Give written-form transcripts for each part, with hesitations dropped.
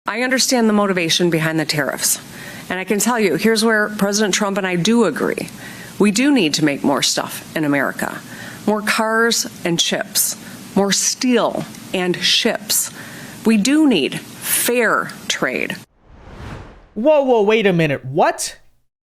I understand the motivation behind the tariffs. And I can tell you, here's where President Trump and I do agree. We do need to make more stuff in America. More cars and chips. More steel and ships. We do need fair trade. Whoa, wait a minute. What?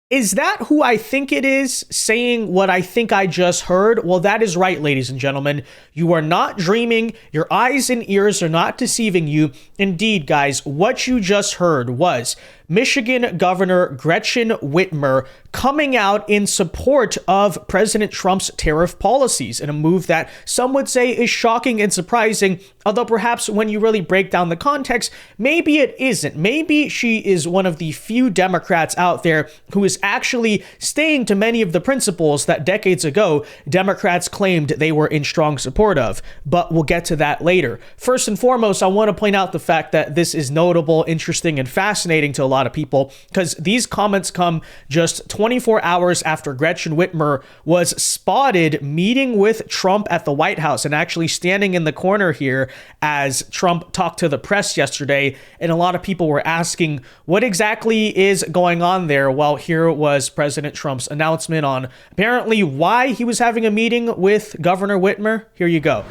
Is that who I think it is saying what I think I just heard? Well, that is right, ladies and gentlemen. You are not dreaming. Your eyes and ears are not deceiving you. Indeed, guys, what you just heard was Michigan Governor Gretchen Whitmer coming out in support of President Trump's tariff policies in a move that some would say is shocking and surprising, although perhaps when you really break down the context, maybe it isn't. Maybe she is one of the few Democrats out there who is actually staying to many of the principles that decades ago Democrats claimed they were in strong support of, but we'll get to that later. First and foremost, I want to point out the fact that this is notable, interesting, and fascinating to a lot of people because these comments come just 24 hours after Gretchen Whitmer was spotted meeting with Trump at the White House and actually standing in the corner here as Trump talked to the press yesterday. And a lot of people were asking what exactly is going on there. Well, here was President Trump's announcement on apparently why he was having a meeting with Governor Whitmer. Here you go.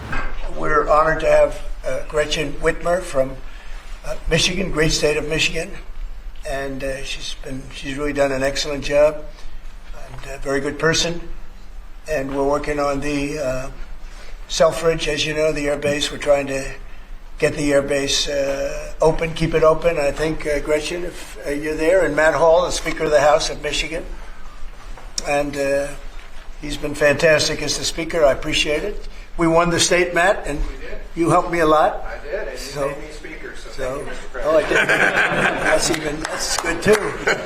We're honored to have Gretchen Whitmer from Michigan, great state of Michigan. And she's really done an excellent job and a very good person. And we're working on the Selfridge, as you know, the air base. We're trying to get the air base open, keep it open. I think, Gretchen, if you're there, and Matt Hall, the Speaker of the House of Michigan. And he's been fantastic as the Speaker. I appreciate it. We won the state, Matt, and you helped me a lot. I did, and you made me Speaker, so thank you, Mr. President. Oh, I did. That's good too.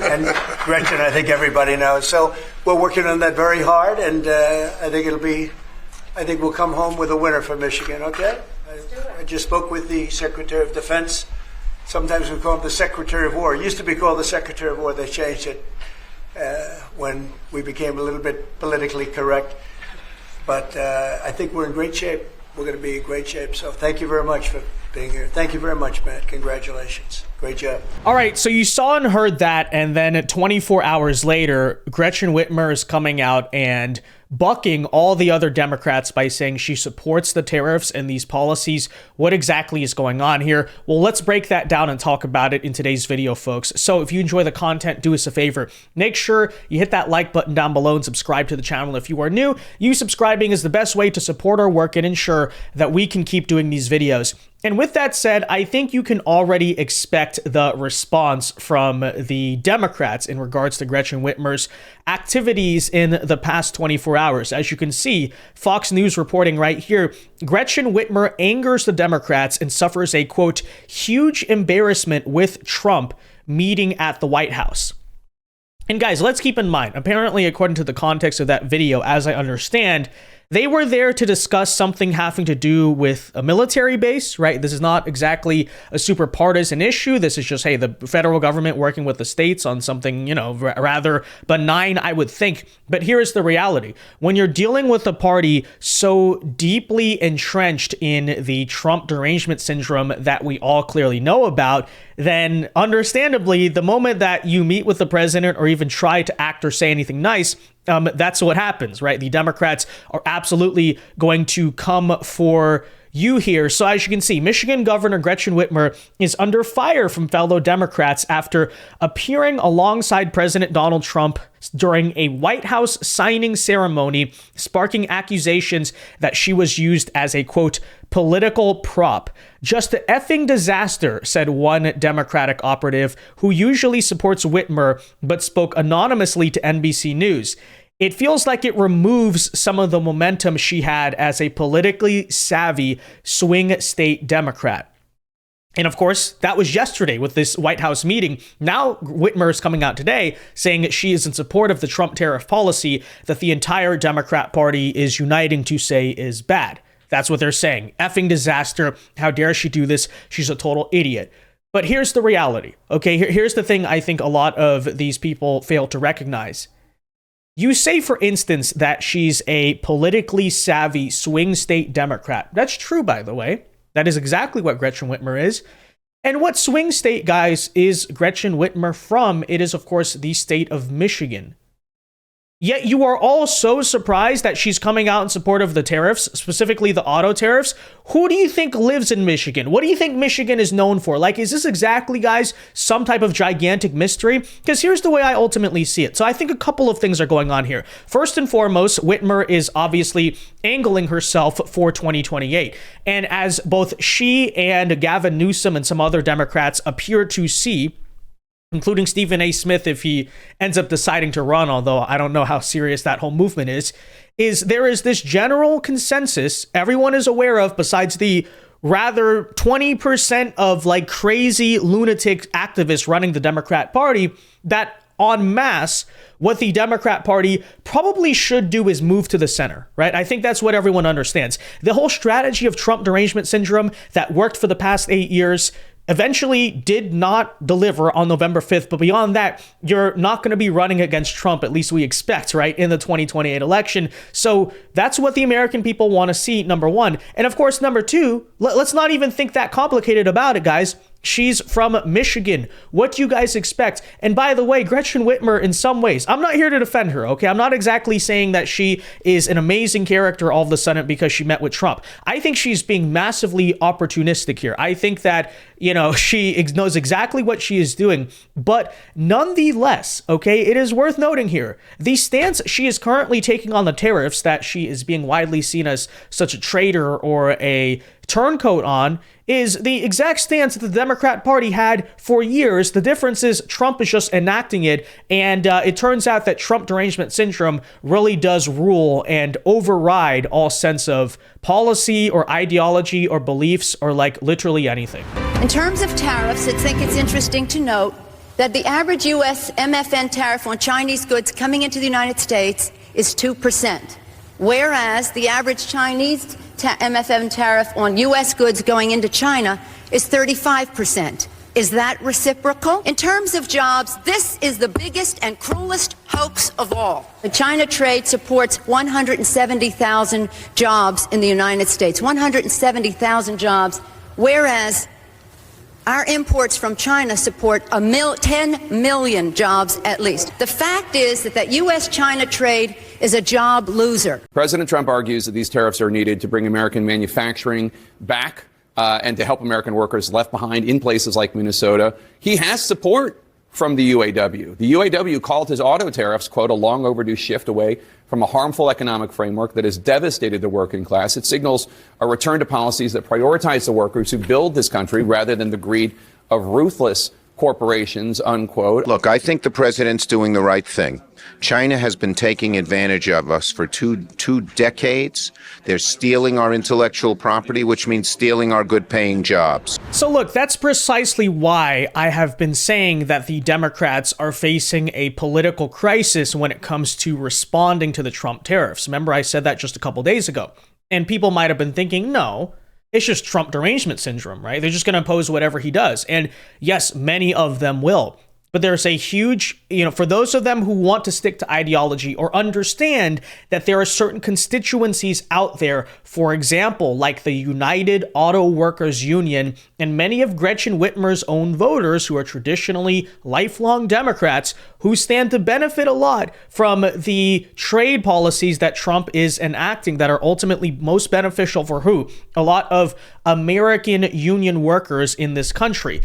And Gretchen, I think everybody knows. So we're working on that very hard, and I think we'll come home with a winner for Michigan. Okay? I just spoke with the Secretary of Defense. Sometimes we call him the Secretary of War. It used to be called the Secretary of War. They changed it when we became a little bit politically correct. But I think we're in great shape. We're going to be in great shape. So thank you very much for being here. Thank you very much, Matt. Congratulations. Great job. All right, so you saw and heard that, and then 24 hours later, Gretchen Whitmer is coming out and bucking all the other Democrats by saying she supports the tariffs and these policies. What exactly is going on here? Well, let's break that down and talk about it in today's video, folks. So if you enjoy the content, do us a favor. Make sure you hit that like button down below and subscribe to the channel if you are new. You subscribing is the best way to support our work and ensure that we can keep doing these videos. And with that said, I think you can already expect the response from the Democrats in regards to Gretchen Whitmer's activities in the past 24 hours. As you can see, Fox News reporting right here, Gretchen Whitmer angers the Democrats and suffers a, quote, huge embarrassment with Trump meeting at the White House. And guys, let's keep in mind, apparently, according to the context of that video, as I understand, they were there to discuss something having to do with a military base, right? This is not exactly a super partisan issue. This is just, hey, the federal government working with the states on something, you know, rather benign, I would think. But here's the reality. When you're dealing with a party so deeply entrenched in the Trump derangement syndrome that we all clearly know about, then understandably, the moment that you meet with the president or even try to act or say anything nice, that's what happens, right? The Democrats are absolutely going to come for you here. So as you can see, Michigan Governor Gretchen Whitmer is under fire from fellow Democrats after appearing alongside President Donald Trump during a White House signing ceremony, sparking accusations that she was used as a, quote, political prop. Just an effing disaster, said one Democratic operative who usually supports Whitmer but spoke anonymously to NBC News. It feels like it removes some of the momentum she had as a politically savvy swing state Democrat. And of course, that was yesterday with this White House meeting. Now Whitmer is coming out today saying that she is in support of the Trump tariff policy that the entire Democrat Party is uniting to say is bad. That's what they're saying. Effing disaster. How dare she do this? She's a total idiot. But here's the reality. Okay, here's the thing I think a lot of these people fail to recognize. You say, for instance, that she's a politically savvy swing state Democrat. That's true, by the way. That is exactly what Gretchen Whitmer is. And what swing state, guys, is Gretchen Whitmer from? It is, of course, the state of Michigan. Yet you are all so surprised that she's coming out in support of the tariffs, specifically the auto tariffs. Who do you think lives in Michigan? What do you think Michigan is known for? Like, is this exactly, guys, some type of gigantic mystery? Because here's the way I ultimately see it. So I think a couple of things are going on here. First and foremost, Whitmer is obviously angling herself for 2028. And as both she and Gavin Newsom and some other Democrats appear to see, including Stephen A. Smith, if he ends up deciding to run, although I don't know how serious that whole movement is there is this general consensus everyone is aware of, besides the rather 20% of like crazy lunatic activists running the Democrat Party, that en masse, what the Democrat Party probably should do is move to the center, right? I think that's what everyone understands. The whole strategy of Trump derangement syndrome that worked for the past 8 years eventually did not deliver on November 5th. But beyond that, you're not going to be running against Trump, at least we expect, right, in the 2028 election. So that's what the American people want to see, number one. And of course, number two, let's not even think that complicated about it, guys. She's from Michigan. What do you guys expect? And by the way, Gretchen Whitmer, in some ways, I'm not here to defend her, okay? I'm not exactly saying that she is an amazing character all of a sudden because she met with Trump. I think she's being massively opportunistic here. I think that, she knows exactly what she is doing. But nonetheless, okay, it is worth noting here, the stance she is currently taking on the tariffs, that she is being widely seen as such a traitor or a turncoat on, is the exact stance that the Democrat Party had for years. The difference is Trump is just enacting it, and it turns out that Trump derangement syndrome really does rule and override all sense of policy or ideology or beliefs or like literally anything. In terms of tariffs, I think it's interesting to note that the average U.S. MFN tariff on Chinese goods coming into the United States is 2%, whereas the average Chinese MFN tariff on U.S. goods going into China is 35%. Is that reciprocal? In terms of jobs, this is the biggest and cruelest hoax of all. The China trade supports 170,000 jobs in the United States, 170,000 jobs, whereas our imports from China support 10 million jobs at least. The fact is that U.S.-China trade is a job loser. President Trump argues that these tariffs are needed to bring American manufacturing back and to help American workers left behind in places like Minnesota. He has support from the UAW. The UAW called his auto tariffs, quote, a long overdue shift away from a harmful economic framework that has devastated the working class. It signals a return to policies that prioritize the workers who build this country rather than the greed of ruthless corporations, unquote. Look, I think the president's doing the right thing. China has been taking advantage of us for two decades. They're stealing our intellectual property, which means stealing our good-paying jobs. So look, that's precisely why I have been saying that the Democrats are facing a political crisis when it comes to responding to the Trump tariffs. Remember, I said that just a couple days ago. And people might have been thinking, no, it's just Trump derangement syndrome, right? They're just going to impose whatever he does. And yes, many of them will. But there's a huge, for those of them who want to stick to ideology or understand that there are certain constituencies out there, for example, like the United Auto Workers Union and many of Gretchen Whitmer's own voters who are traditionally lifelong Democrats who stand to benefit a lot from the trade policies that Trump is enacting that are ultimately most beneficial for who? A lot of American union workers in this country.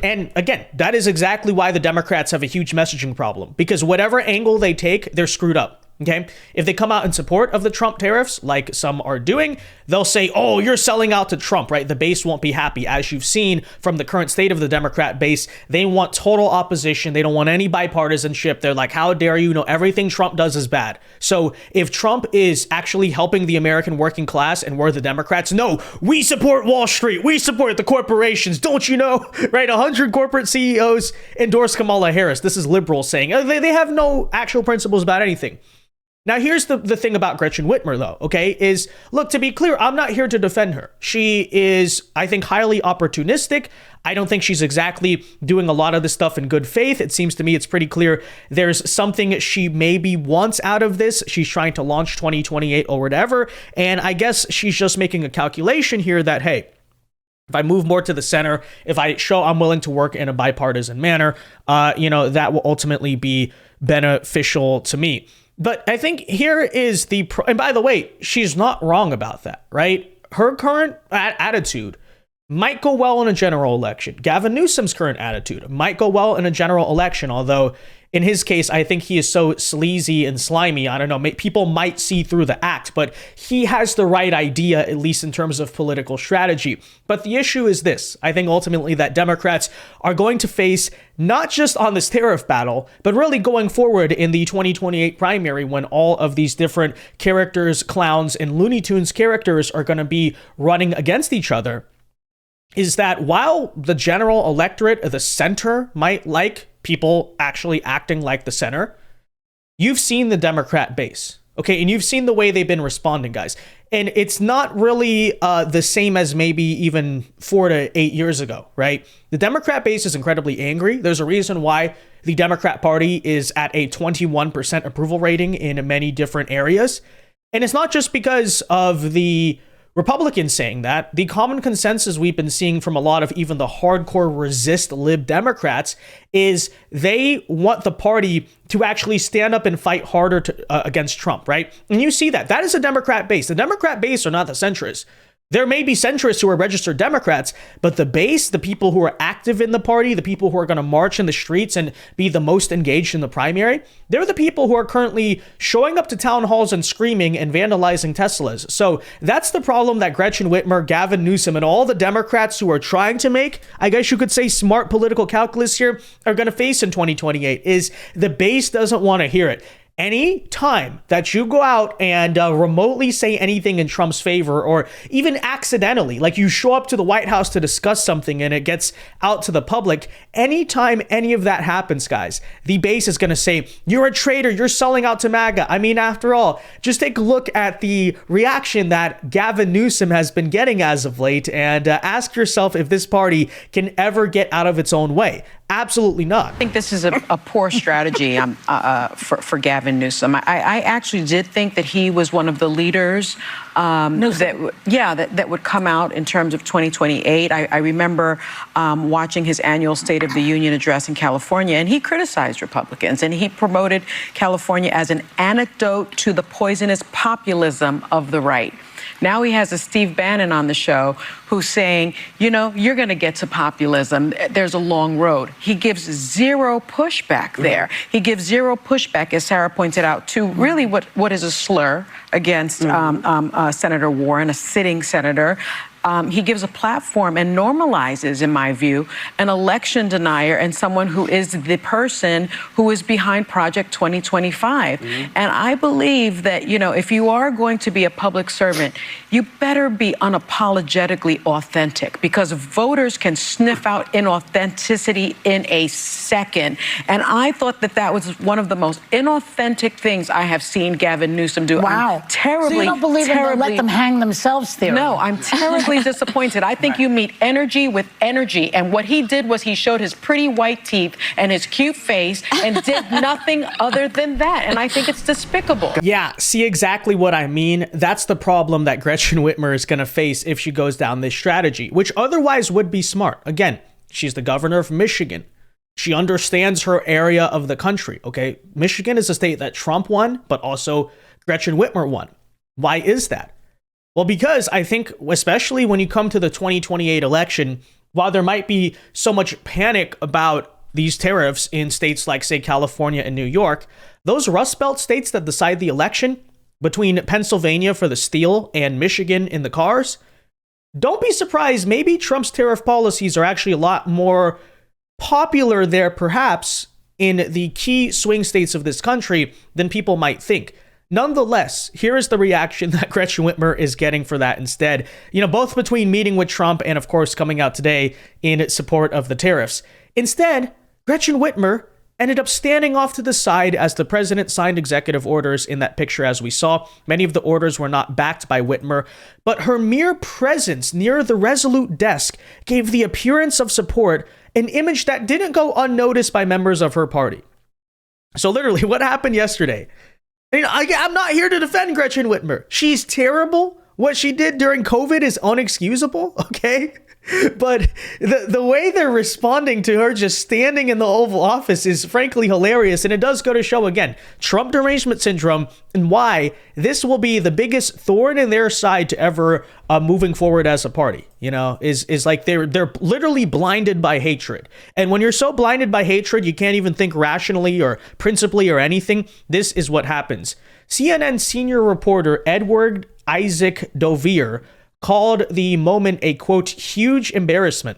And again, that is exactly why the Democrats have a huge messaging problem, because whatever angle they take, they're screwed up. Okay, if they come out in support of the Trump tariffs, like some are doing, they'll say, oh, you're selling out to Trump, right? The base won't be happy. As you've seen from the current state of the Democrat base, they want total opposition. They don't want any bipartisanship. They're like, how dare you? Everything Trump does is bad. So if Trump is actually helping the American working class and we're the Democrats, no, we support Wall Street. We support the corporations. Don't you know? Right? 100 corporate CEOs endorse Kamala Harris. This is liberals saying they have no actual principles about anything. Now, here's the thing about Gretchen Whitmer, though, okay, is, look, to be clear, I'm not here to defend her. She is, I think, highly opportunistic. I don't think she's exactly doing a lot of this stuff in good faith. It seems to me it's pretty clear there's something she maybe wants out of this. She's trying to launch 2028 or whatever. And I guess she's just making a calculation here that, hey, if I move more to the center, if I show I'm willing to work in a bipartisan manner, that will ultimately be beneficial to me. But I think here is and by the way, she's not wrong about that, right? Her current attitude might go well in a general election. Gavin Newsom's current attitude might go well in a general election, although in his case, I think he is so sleazy and slimy. I don't know, people might see through the act, but he has the right idea, at least in terms of political strategy. But the issue is this. I think ultimately that Democrats are going to face not just on this tariff battle, but really going forward in the 2028 primary when all of these different characters, clowns, and Looney Tunes characters are going to be running against each other, is that while the general electorate of the center might like people actually acting like the center, you've seen the Democrat base, okay? And you've seen the way they've been responding, guys. And it's not really the same as maybe even 4 to 8 years ago, right? The Democrat base is incredibly angry. There's a reason why the Democrat Party is at a 21% approval rating in many different areas. And it's not just because of the Republicans saying that. The common consensus we've been seeing from a lot of even the hardcore resist lib Democrats is they want the party to actually stand up and fight harder against Trump, right? And you see that. That is a Democrat base. The Democrat base are not the centrists. There may be centrists who are registered Democrats, but the base, the people who are active in the party, the people who are going to march in the streets and be the most engaged in the primary, they're the people who are currently showing up to town halls and screaming and vandalizing Teslas. So that's the problem that Gretchen Whitmer, Gavin Newsom, and all the Democrats who are trying to make, I guess you could say, smart political calculus here, are going to face in 2028, is the base doesn't want to hear it. Any time that you go out and remotely say anything in Trump's favor, or even accidentally, like you show up to the White House to discuss something and it gets out to the public, anytime any of that happens, guys, the base is going to say, you're a traitor, you're selling out to MAGA. I mean, after all, just take a look at the reaction that Gavin Newsom has been getting as of late and ask yourself if this party can ever get out of its own way. Absolutely not. I think this is a poor strategy for Gavin Newsom. I actually did think that he was one of the leaders that would come out in terms of 2028. I remember watching his annual State of the Union address in California, and he criticized Republicans, and he promoted California as an antidote to the poisonous populism of the right. Now he has a Steve Bannon on the show who's saying, you're going to get to populism. There's a long road. He gives zero pushback there. He gives zero pushback, as Sarah pointed out, to really what is a slur against Senator Warren, a sitting senator. He gives a platform and normalizes, in my view, an election denier and someone who is the person who is behind Project 2025. And I believe that, if you are going to be a public servant, you better be unapologetically authentic, because voters can sniff out inauthenticity in a second. And I thought that was one of the most inauthentic things I have seen Gavin Newsom do. Wow. So you don't believe in the let them hang themselves theory? No, I'm terribly disappointed. I think you meet energy with energy. And what he did was he showed his pretty white teeth and his cute face and did nothing other than that. And I think it's despicable. Yeah, see exactly what I mean. That's the problem that Gretchen Whitmer is going to face if she goes down this strategy, which otherwise would be smart. Again, she's the governor of Michigan. She understands her area of the country, okay? Michigan is a state that Trump won, but also Gretchen Whitmer won. Why is that? Well, because I think, especially when you come to the 2028 election, while there might be so much panic about these tariffs in states like, say, California and New York, those Rust Belt states that decide the election between Pennsylvania for the steel and Michigan in the cars, don't be surprised. Maybe Trump's tariff policies are actually a lot more popular there, perhaps, in the key swing states of this country than people might think. Nonetheless, here is the reaction that Gretchen Whitmer is getting for that instead. Both between meeting with Trump and, of course, coming out today in support of the tariffs. Instead, Gretchen Whitmer ended up standing off to the side as the president signed executive orders in that picture, as we saw. Many of the orders were not backed by Whitmer, but her mere presence near the Resolute desk gave the appearance of support, an image that didn't go unnoticed by members of her party. So literally, what happened yesterday? I'm not here to defend Gretchen Whitmer. She's terrible. What she did during COVID is unexcusable, okay? But the way they're responding to her just standing in the Oval Office is frankly hilarious. And it does go to show, again, Trump derangement syndrome and why this will be the biggest thorn in their side to ever moving forward as a party, is like they're literally blinded by hatred. And when you're so blinded by hatred, you can't even think rationally or principally or anything. This is what happens. CNN senior reporter Edward Isaac Dovier called the moment a, quote, huge embarrassment.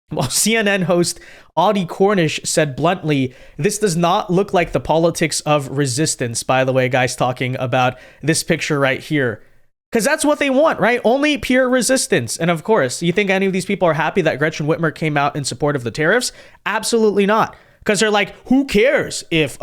While CNN host Audie Cornish said bluntly, this does not look like the politics of resistance, by the way, guys, talking about this picture right here. Because that's what they want, right? Only pure resistance. And of course, you think any of these people are happy that Gretchen Whitmer came out in support of the tariffs? Absolutely not. Because they're like, who cares if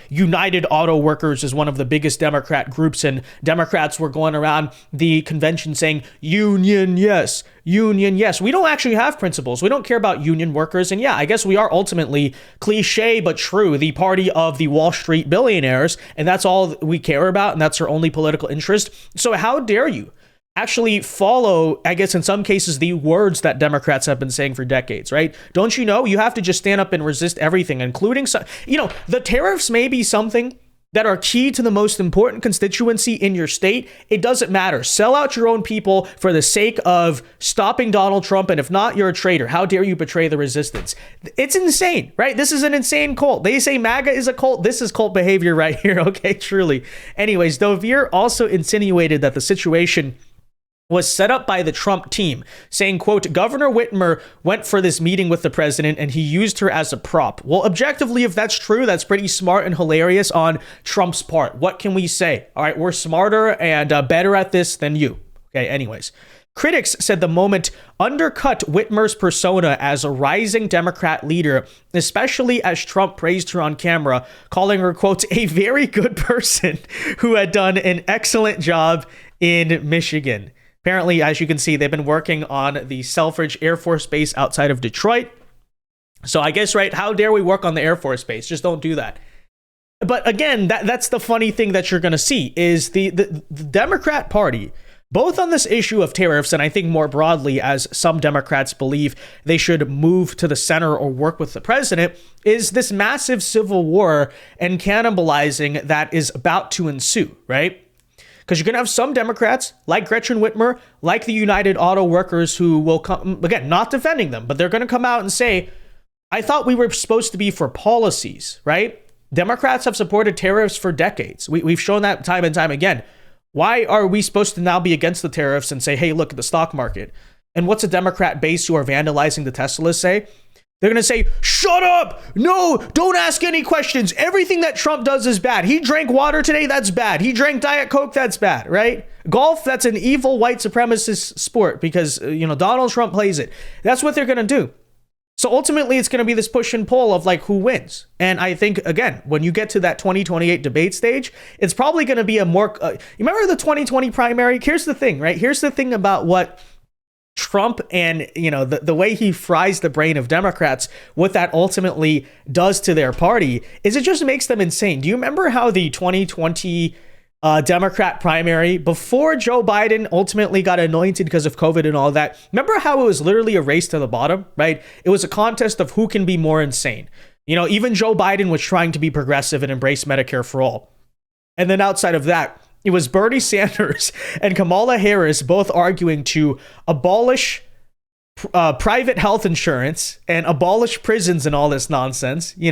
United Auto Workers is one of the biggest Democrat groups and Democrats were going around the convention saying, union, yes, union, yes. We don't actually have principles. We don't care about union workers. And yeah, I guess we are ultimately, cliche but true, the party of the Wall Street billionaires. And that's all we care about. And that's our only political interest. So how dare you actually follow, I guess in some cases, the words that Democrats have been saying for decades, right? Don't you know? You have to just stand up and resist everything, including some, the tariffs may be something that are key to the most important constituency in your state. It doesn't matter. Sell out your own people for the sake of stopping Donald Trump. And if not, you're a traitor. How dare you betray the resistance? It's insane, right? This is an insane cult. They say MAGA is a cult. This is cult behavior right here. Okay, truly. Anyways, Dovier also insinuated that the situation was set up by the Trump team, saying, quote, Governor Whitmer went for this meeting with the president and he used her as a prop. Well, objectively, if that's true, that's pretty smart and hilarious on Trump's part. What can we say? All right, we're smarter and better at this than you. Okay, anyways. Critics said the moment undercut Whitmer's persona as a rising Democrat leader, especially as Trump praised her on camera, calling her, quote, a very good person who had done an excellent job in Michigan. Apparently, as you can see, they've been working on the Selfridge Air Force Base outside of Detroit. So I guess, right, how dare we work on the Air Force Base? Just don't do that. But again, that's the funny thing that you're going to see is the Democrat Party, both on this issue of tariffs, and I think more broadly, as some Democrats believe they should move to the center or work with the president, is this massive civil war and cannibalizing that is about to ensue, right? Because you're going to have some Democrats like Gretchen Whitmer, like the United Auto Workers, who will come, again, not defending them, but they're going to come out and say, I thought we were supposed to be for policies, right? Democrats have supported tariffs for decades. We've shown that time and time again. Why are we supposed to now be against the tariffs and say, hey, look at the stock market? And what's a Democrat base who are vandalizing the Teslas say? They're going to say, shut up. No, don't ask any questions. Everything that Trump does is bad. He drank water today. That's bad. He drank Diet Coke. That's bad, right? Golf, that's an evil white supremacist sport because, Donald Trump plays it. That's what they're going to do. So ultimately, it's going to be this push and pull of like who wins. And I think, again, when you get to that 2028 debate stage, it's probably going to be a more, you remember the 2020 primary? Here's the thing, right? Here's the thing about what Trump and, the way he fries the brain of Democrats, what that ultimately does to their party is it just makes them insane. Do you remember how the 2020 Democrat primary, before Joe Biden ultimately got anointed because of COVID and all that, remember how it was literally a race to the bottom, right? It was a contest of who can be more insane. Even Joe Biden was trying to be progressive and embrace Medicare for all. And then outside of that, it was Bernie Sanders and Kamala Harris both arguing to abolish private health insurance and abolish prisons and all this nonsense. You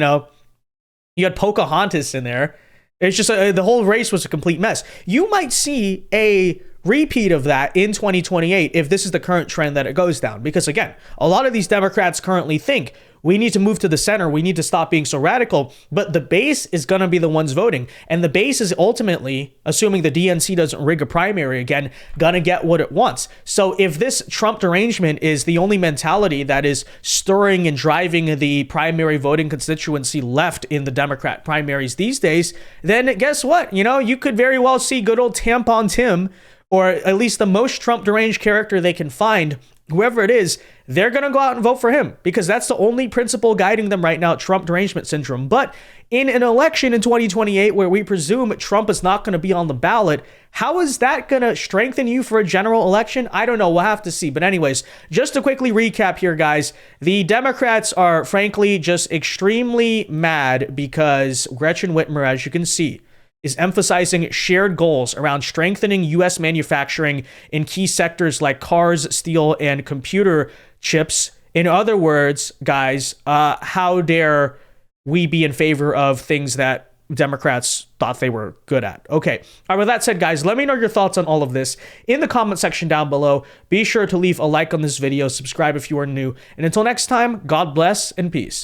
had Pocahontas in there. It's just the whole race was a complete mess. You might see a repeat of that in 2028 if this is the current trend that it goes down. Because again, a lot of these Democrats currently think we need to move to the center. We need to stop being so radical. But the base is going to be the ones voting. And the base is ultimately, assuming the DNC doesn't rig a primary again, going to get what it wants. So if this Trump derangement is the only mentality that is stirring and driving the primary voting constituency left in the Democrat primaries these days, then guess what? You could very well see good old Tampon Tim, or at least the most Trump deranged character they can find, whoever it is, they're going to go out and vote for him because that's the only principle guiding them right now, Trump derangement syndrome. But in an election in 2028 where we presume Trump is not going to be on the ballot, how is that going to strengthen you for a general election? I don't know. We'll have to see. But anyways, just to quickly recap here, guys, the Democrats are frankly just extremely mad because Gretchen Whitmer, as you can see, is emphasizing shared goals around strengthening U.S. manufacturing in key sectors like cars, steel, and computer chips. In other words, guys, how dare we be in favor of things that Democrats thought they were good at? Okay. All right, with that said, guys, let me know your thoughts on all of this in the comment section down below. Be sure to leave a like on this video, subscribe if you are new, and until next time, God bless and peace.